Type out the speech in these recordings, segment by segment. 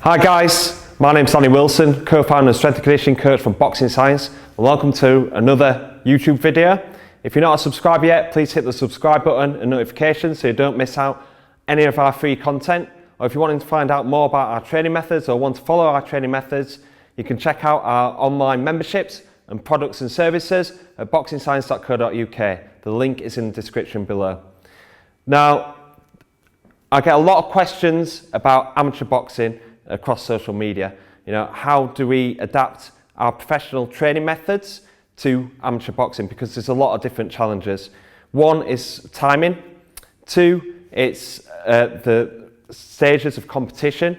Hi guys, my name's Danny Wilson, co-founder and strength and conditioning coach from Boxing Science, and welcome to another YouTube video. If you're not a subscriber yet, please hit the subscribe button and notifications so you don't miss out any of our free content. Or if you're wanting to find out more about our training methods or want to follow our training methods, you can check out our online memberships and products and services at boxingscience.co.uk. The link is in the description below. Now, I get a lot of questions about amateur boxing across social media. You know, how do we adapt our professional training methods to amateur boxing? Because there's a lot of different challenges. One is timing. Two, it's the stages of competition.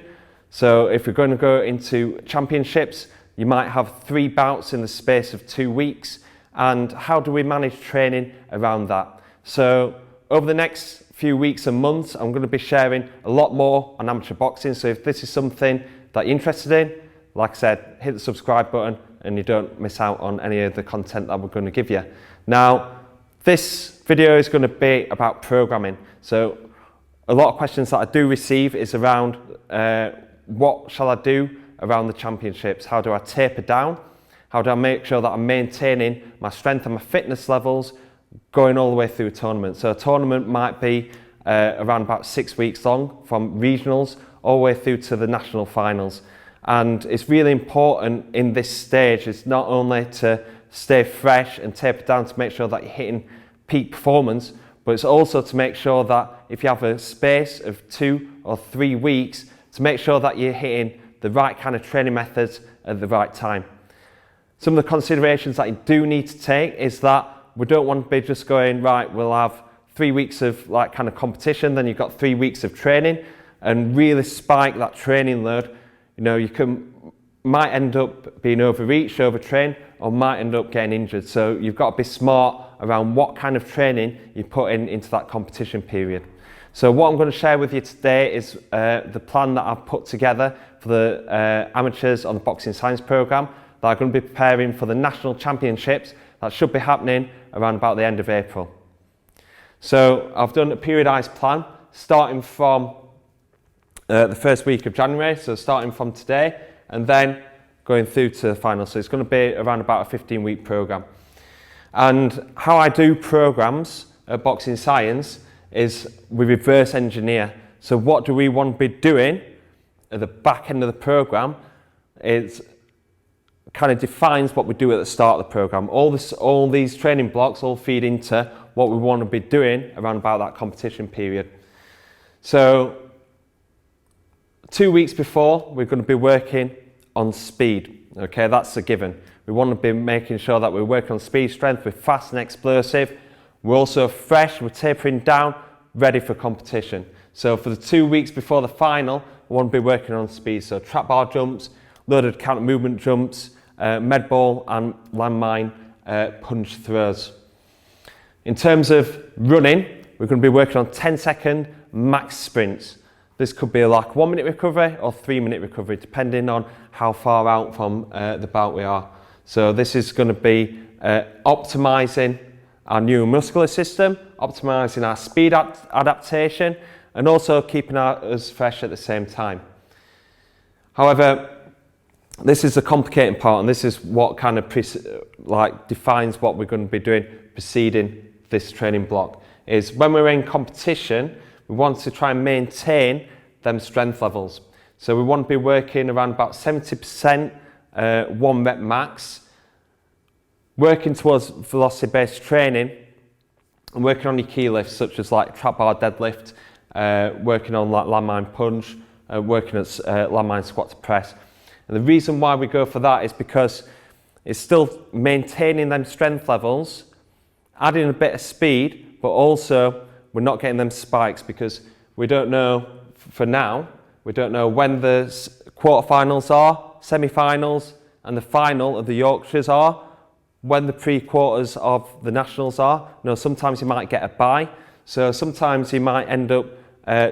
So if you're going to go into championships, you might have 3 bouts in the space of 2 weeks. And how do we manage training around that? So over the next few weeks and months, I'm going to be sharing a lot more on amateur boxing. So if this is something that you're interested in, like I said, hit the subscribe button and you don't miss out on any of the content that we're going to give you. Now, this video is going to be about programming. So a lot of questions that I do receive is around what shall I do around the championships? How do I taper down? How do I make sure that I'm maintaining my strength and my fitness levels going all the way through a tournament? So a tournament might be around about 6 weeks long, from regionals all the way through to the national finals. And it's really important in this stage is not only to stay fresh and taper down to make sure that you're hitting peak performance, but it's also to make sure that if you have a space of 2 or 3 weeks, to make sure that you're hitting the right kind of training methods at the right time. Some of the considerations that you do need to take is that we don't want to be just going, right, we'll have 3 weeks of like kind of competition, then you've got 3 weeks of training and really spike that training load. You know, might end up being overreached, overtrained, or might end up getting injured. So you've got to be smart around what kind of training you put into that competition period. So what I'm going to share with you today is the plan that I've put together for the amateurs on the Boxing Science program that are going to be preparing for the national championships that should be happening around about the end of April. So I've done a periodised plan starting from the first week of January, so starting from today and then going through to the final. So it's going to be around about a 15-week program. And how I do programs at Boxing Science is we reverse engineer. So what do we want to be doing at the back end of the program is kind of defines what we do at the start of the program. All these training blocks all feed into what we want to be doing around about that competition period. So 2 weeks before, we're going to be working on speed. Okay, that's a given. We want to be making sure that we're working on speed strength, we're fast and explosive. We're also fresh, we're tapering down, ready for competition. So for the 2 weeks before the final, we want to be working on speed. So trap bar jumps, loaded counter movement jumps, med ball and landmine punch throws. In terms of running, we're going to be working on 10-second max sprints. This could be like 1 minute recovery or 3 minute recovery, depending on how far out from the bout we are. So this is going to be optimizing our neuromuscular system, optimizing our speed adaptation, and also keeping us fresh at the same time. However, this is the complicating part, and this is what kind of defines what we're going to be doing preceding this training block. Is when we're in competition, we want to try and maintain them strength levels. So we want to be working around about 70% 1 rep max, working towards velocity-based training, and working on your key lifts such as like trap bar deadlift, working on like landmine punch, working at landmine squat to press. And the reason why we go for that is because it's still maintaining them strength levels, adding a bit of speed, but also we're not getting them spikes because we don't know, for now, we don't know when the quarterfinals are, semi-finals, and the final of the Yorkshires are, when the pre-quarters of the nationals are. You know, sometimes you might get a bye, so sometimes you might end up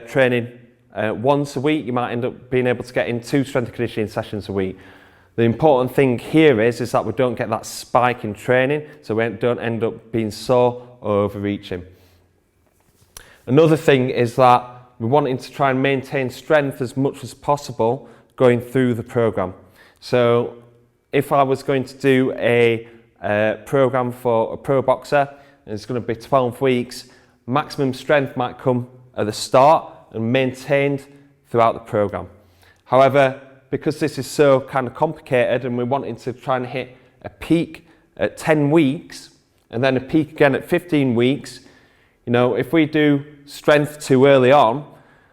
training once a week. You might end up being able to get in 2 strength and conditioning sessions a week. The important thing here is that we don't get that spike in training, so we don't end up being sore or overreaching. Another thing is that we're wanting to try and maintain strength as much as possible going through the program. So if I was going to do a program for a pro boxer, and it's going to be 12 weeks, maximum strength might come at the start and maintained throughout the program. However, because this is so kind of complicated and we're wanting to try and hit a peak at 10 weeks and then a peak again at 15 weeks, you know, if we do strength too early on,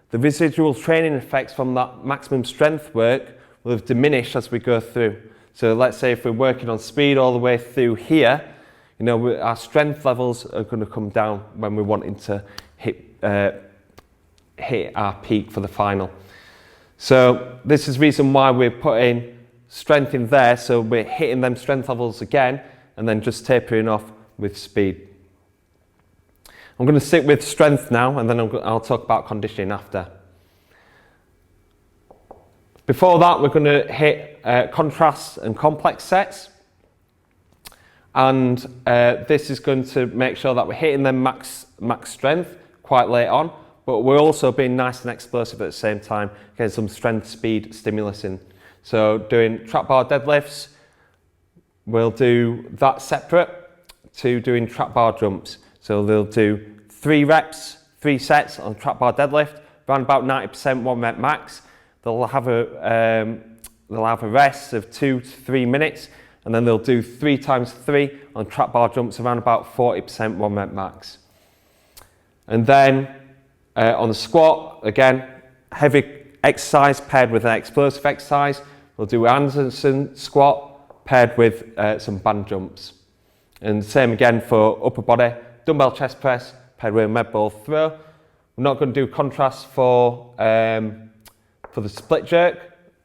the residual training effects from that maximum strength work will have diminished as we go through. So let's say if we're working on speed all the way through here, you know, our strength levels are going to come down when we're wanting to hit our peak for the final. So this is the reason why we're putting strength in there, so we're hitting them strength levels again and then just tapering off with speed. I'm going to stick with strength now, and then I'll talk about conditioning after. Before that, we're going to hit contrast and complex sets, and this is going to make sure that we're hitting them max strength quite late on, but we're also being nice and explosive at the same time, getting some strength speed stimulus in. So doing trap bar deadlifts, we'll do that separate to doing trap bar jumps. So they'll do 3 reps, 3 sets on trap bar deadlift, around about 90% 1 rep max. They'll have a rest of 2 to 3 minutes, and then they'll do 3 times 3 on trap bar jumps, around about 40% 1 rep max. And then on the squat, again, heavy exercise paired with an explosive exercise. We'll do Anderson squat paired with some band jumps. And same again for upper body, dumbbell chest press paired with a med ball throw. We're not going to do contrast for the split jerk,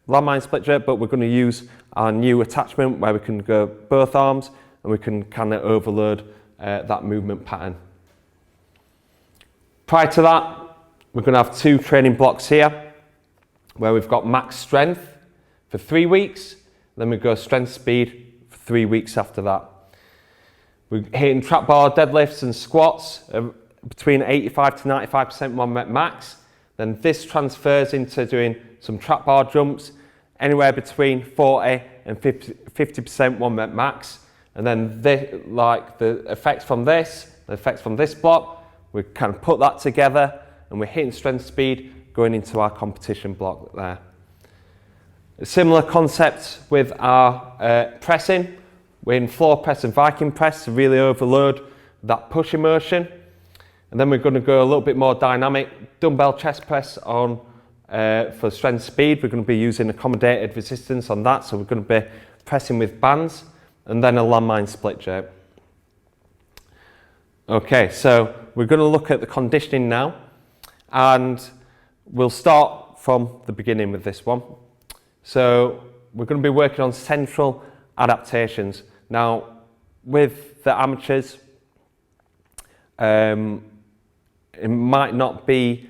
landmine split jerk, but we're going to use our new attachment where we can go both arms and we can kind of overload that movement pattern. Prior to that, we're going to have 2 training blocks here where we've got max strength for 3 weeks, then we go strength speed for 3 weeks after that. We're hitting trap bar deadlifts and squats between 85 to 95% 1 rep max. Then this transfers into doing some trap bar jumps anywhere between 40 and 50% 1 rep max. And then the effects from this block, we kind of put that together and we're hitting strength speed going into our competition block there. A similar concept with our pressing. We're in floor press and Viking press to really overload that pushing motion. And then we're going to go a little bit more dynamic dumbbell chest press on for strength speed. We're going to be using accommodated resistance on that, so we're going to be pressing with bands, and then a landmine split jerk. Okay, so we're going to look at the conditioning now, and we'll start from the beginning with this one. So we're going to be working on central adaptations. Now, with the amateurs, it might not be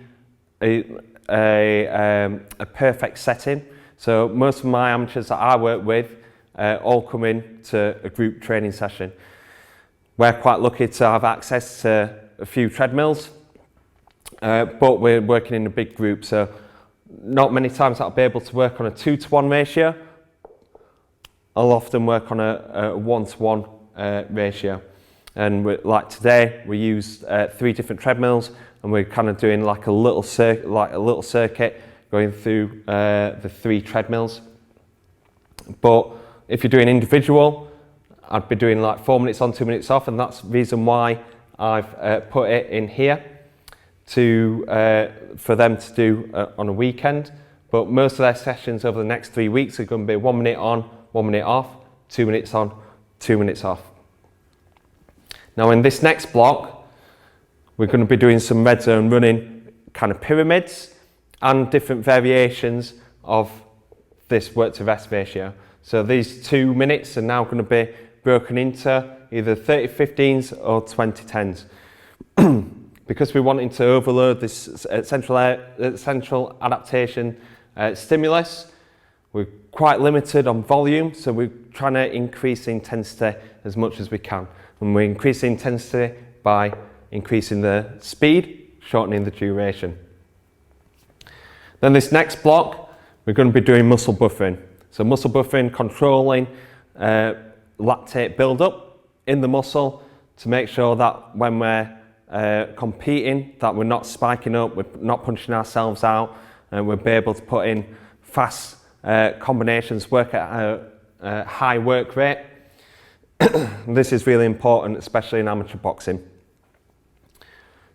a perfect setting. So most of my amateurs that I work with all come in to a group training session. We're quite lucky to have access to a few treadmills, but we're working in a big group, so not many times I'll be able to work on a 2-to-1 ratio. I'll often work on a 1-to-1 ratio. And like today, we used 3 different treadmills, and we're kind of doing like a little circuit going through the 3 treadmills. But if you're doing individual, I'd be doing like 4 minutes on, 2 minutes off, and that's the reason why I've put it in here for them to do on a weekend. But most of their sessions over the next 3 weeks are going to be 1 minute on, 1 minute off, 2 minutes on, 2 minutes off. Now in this next block, we're going to be doing some red zone running kind of pyramids and different variations of this work to rest ratio. So these 2 minutes are now going to be broken into either 30-15s or 20-10s. Because we're wanting to overload this central adaptation stimulus, we're quite limited on volume, so we're trying to increase the intensity as much as we can. And we increase the intensity by increasing the speed, shortening the duration. Then this next block, we're going to be doing muscle buffering. So muscle buffering, controlling lactate buildup in the muscle to make sure that when we're competing, that we're not spiking up, we're not punching ourselves out, and we'll be able to put in fast combinations, work at a high work rate. This is really important, especially in amateur boxing.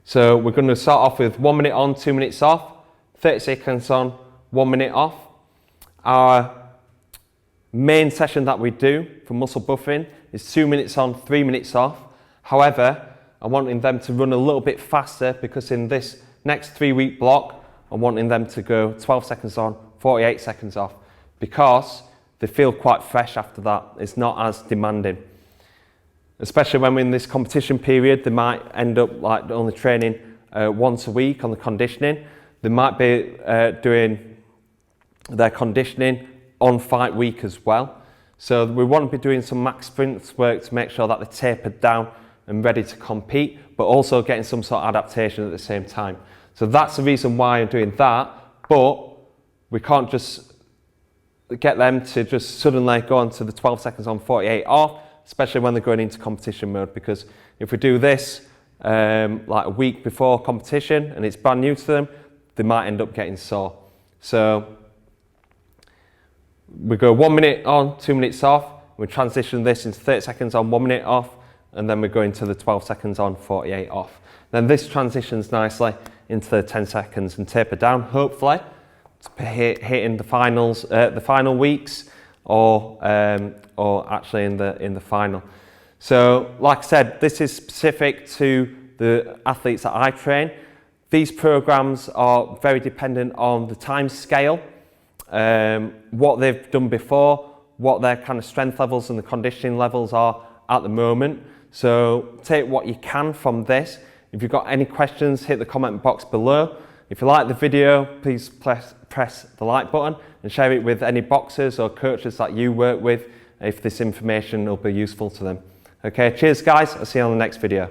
So we're going to start off with 1 minute on, 2 minutes off, 30 seconds on, 1 minute off. Our main session that we do for muscle buffering is 2 minutes on, 3 minutes off. However, I'm wanting them to run a little bit faster because in this next 3-week block, I'm wanting them to go 12 seconds on, 48 seconds off, because they feel quite fresh after that. It's not as demanding. Especially when we're in this competition period, they might end up like only training once a week on the conditioning. They might be doing their conditioning on fight week as well. So we want to be doing some max sprints work to make sure that they're tapered down and ready to compete, but also getting some sort of adaptation at the same time. So that's the reason why I'm doing that, but we can't just get them to just suddenly go on to the 12 seconds on, 48 off, especially when they're going into competition mode, because if we do this like a week before competition and it's brand new to them, they might end up getting sore. So we go 1 minute on, 2 minutes off, we transition this into 30 seconds on, 1 minute off, and then we go into the 12 seconds on, 48 off. Then this transitions nicely into the 10 seconds and taper down, hopefully, to hitting the finals, the final weeks, or actually in the final. So, like I said, this is specific to the athletes that I train. These programs are very dependent on the time scale, what they've done before, what their kind of strength levels and the conditioning levels are at the moment. So take what you can from this. If you've got any questions, hit the comment box below. If you like the video, please press the like button and share it with any boxers or coaches that you work with if this information will be useful to them. Okay, cheers guys, I'll see you on the next video.